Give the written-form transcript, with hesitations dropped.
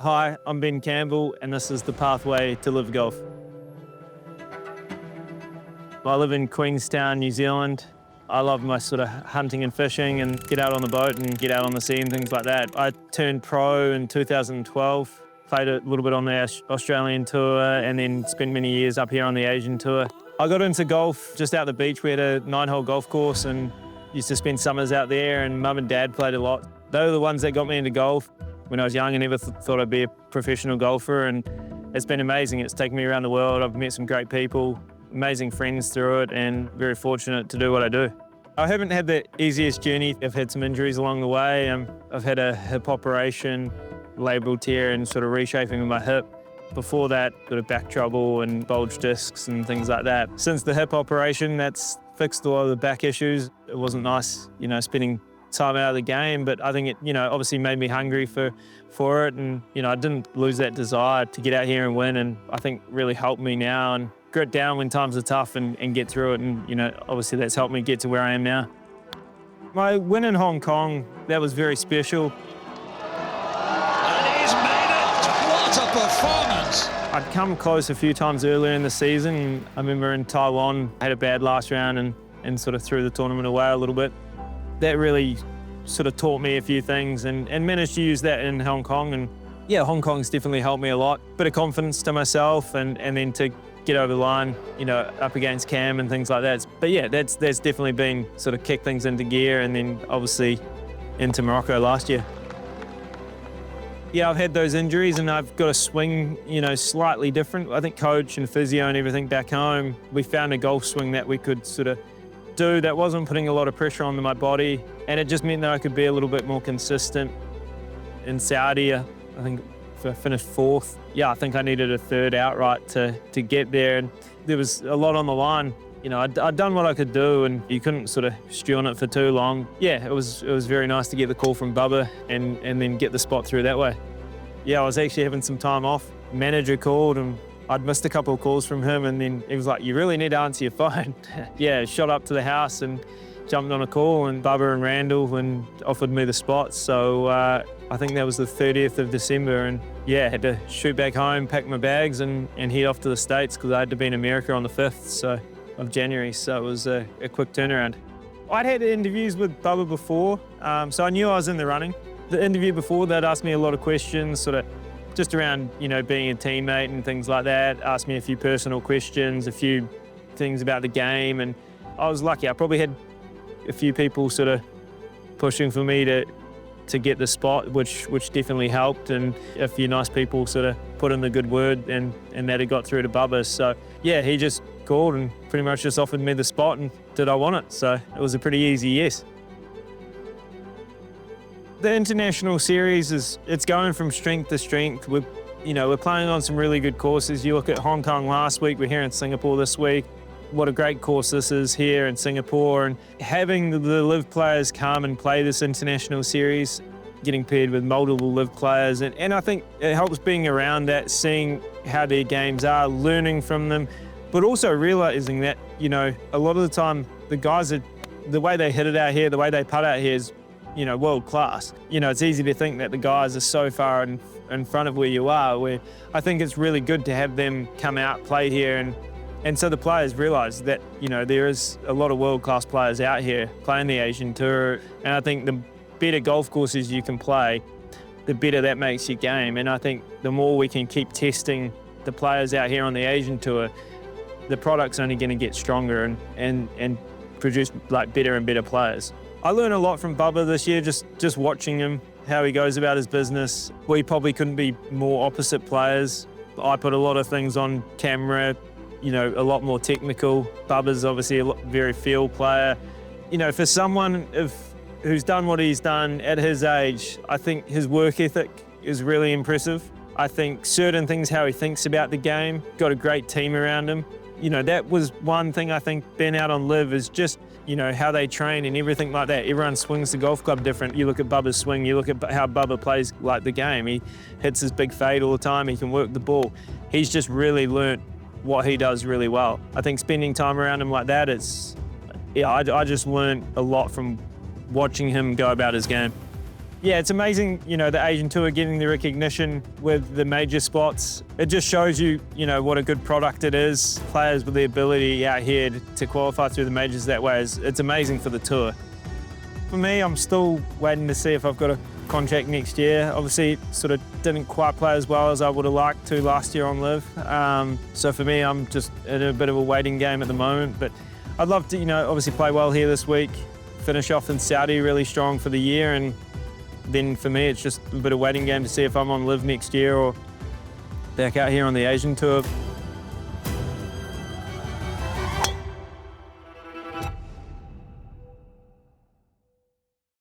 Hi, I'm Ben Campbell, and this is the pathway to LIV Golf. I live in Queenstown, New Zealand. I love my sort of hunting and fishing and get out on the boat and get out on the sea and things like that. I turned pro in 2012, played a little bit on the Australian tour and then spent many years up here on the Asian tour. I got into golf just out the beach. We had a 9-hole golf course and used to spend summers out there, and Mum and Dad played a lot. They were the ones that got me into golf. When I was young, I never thought I'd be a professional golfer, and it's been amazing. It's taken me around the world. I've met some great people, amazing friends through it, and very fortunate to do what I do. I haven't had the easiest journey. I've had some injuries along the way. I've had a hip operation, labral tear and sort of reshaping of my hip. Before that, sort of back trouble and bulge discs and things like that. Since the hip operation, that's fixed a lot of the back issues. It wasn't nice, spending time out of the game, but I think it, obviously made me hungry for it, and I didn't lose that desire to get out here and win, and I think really helped me now and grit down when times are tough and get through it, and obviously that's helped me get to where I am now. My win in Hong Kong, that was very special. And he's made it! What a performance! I'd come close a few times earlier in the season. I remember in Taiwan, I had a bad last round and sort of threw the tournament away a little bit. That really sort of taught me a few things and managed to use that in Hong Kong. And yeah, Hong Kong's definitely helped me a lot. Bit of confidence to myself and then to get over the line, up against Cam and things like that. But yeah, that's definitely been sort of kicked things into gear, and then obviously into Morocco last year. Yeah, I've had those injuries and I've got a swing, slightly different. I think coach and physio and everything back home, we found a golf swing that we could sort of do that wasn't putting a lot of pressure on my body, and it just meant that I could be a little bit more consistent. In Saudi, I think I finished 4th. Yeah, I think I needed a 3rd outright to get there, and there was a lot on the line. I'd done what I could do, and you couldn't sort of stew on it for too long. Yeah, it was very nice to get the call from Bubba and then get the spot through that way. Yeah, I was actually having some time off. Manager called and I'd missed a couple of calls from him, and then he was like, "You really need to answer your phone." Yeah, shot up to the house and jumped on a call, and Bubba and Randall and offered me the spot. So I think that was the 30th of December, and yeah, had to shoot back home, pack my bags and head off to the States because I had to be in America on the 5th of January, so it was a quick turnaround. I'd had interviews with Bubba before, so I knew I was in the running. The interview before, they'd asked me a lot of questions, sort of just around, being a teammate and things like that. Asked me a few personal questions, a few things about the game, and I was lucky. I probably had a few people sort of pushing for me to get the spot, which definitely helped, and a few nice people sort of put in the good word, and that had got through to Bubba. So yeah, he just called and pretty much just offered me the spot, and did I want it? So it was a pretty easy yes. The international series it's going from strength to strength. We're playing on some really good courses. You look at Hong Kong last week, we're here in Singapore this week. What a great course this is here in Singapore, and having the LIV players come and play this international series, getting paired with multiple LIV players, and I think it helps being around that, seeing how their games are, learning from them, but also realising that, a lot of the time the guys the way they hit it out here, the way they putt out here is world class. It's easy to think that the guys are so far in front of where you are, where I think it's really good to have them come out, play here, and so the players realise that, there is a lot of world-class players out here playing the Asian Tour, and I think the better golf courses you can play, the better that makes your game. And I think the more we can keep testing the players out here on the Asian Tour, the product's only going to get stronger and produce like better and better players. I learned a lot from Bubba this year, just watching him, how he goes about his business. We probably couldn't be more opposite players. I put a lot of things on camera, a lot more technical. Bubba's obviously a very field player. For someone who's done what he's done at his age, I think his work ethic is really impressive. I think certain things, how he thinks about the game, got a great team around him. That was one thing I think being out on LIV is just, how they train and everything like that. Everyone swings the golf club different. You look at Bubba's swing, you look at how Bubba plays like the game. He hits his big fade all the time, he can work the ball. He's just really learnt what he does really well. I think spending time around him like that, I just learned a lot from watching him go about his game. Yeah, it's amazing, the Asian Tour getting the recognition with the major spots. It just shows you, what a good product it is. Players with the ability out here to qualify through the majors that way, it's amazing for the tour. For me, I'm still waiting to see if I've got a contract next year. Obviously, sort of didn't quite play as well as I would have liked to last year on LIV. So for me, I'm just in a bit of a waiting game at the moment. But I'd love to, obviously play well here this week, finish off in Saudi really strong for the year, and then for me, it's just a bit of waiting game to see if I'm on LIV next year or back out here on the Asian Tour.